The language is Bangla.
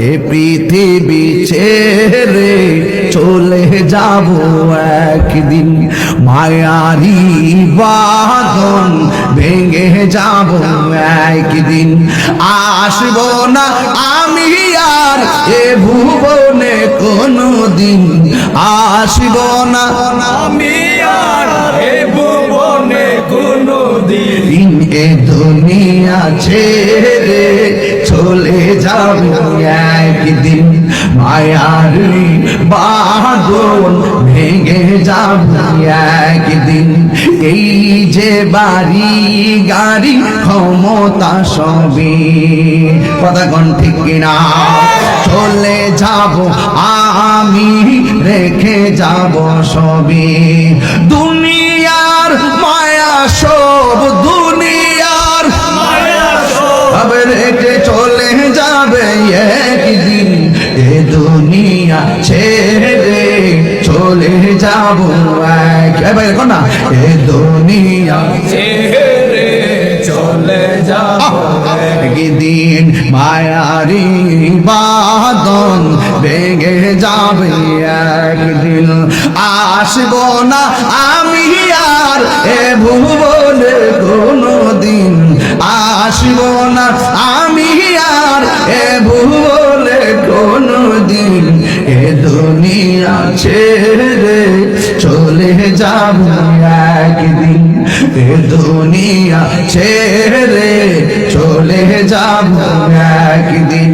এ পৃথিবী ছেড়ে চলে যাব একদিন, মায়ারি বাঁধন ভেঙে যাব একদিন। আসব না আমি আর এ ভুবনে কোনদিন, আসব না আমি আর এ ভুবনে কোনদিন, এ দুনিয়া ছেড়ে চলে যাব একদিন, মায়ার বাঁধন ভেঙে যাব একদিন। এই যে বাড়ি গাড়ি ক্ষমতা সবই, কথা কোন ঠিক কিনা, চলে যাব আমি রেখে যাব সবই। দুনিয়ার মায়া সব, দুনিয়ার মায়া সব রেখে চলে যাবে একদিন, এ দুনিয়া ছেড়ে চলে যাব একদিন, এ দুনিয়া ছেড়ে চলে যাব একদিন, মায়ারি বাঁধন ভেঙে যাবে একদিন। আসব না আমি আর এ ভুবনে কোনদিন, আসব না আমি আর এ ভুবনে কোনদিন, এ দুনিয়া ছেড়ে চলে যাব একদিন, এ দুনিয়া ছেড়ে চলে যাব একদিন।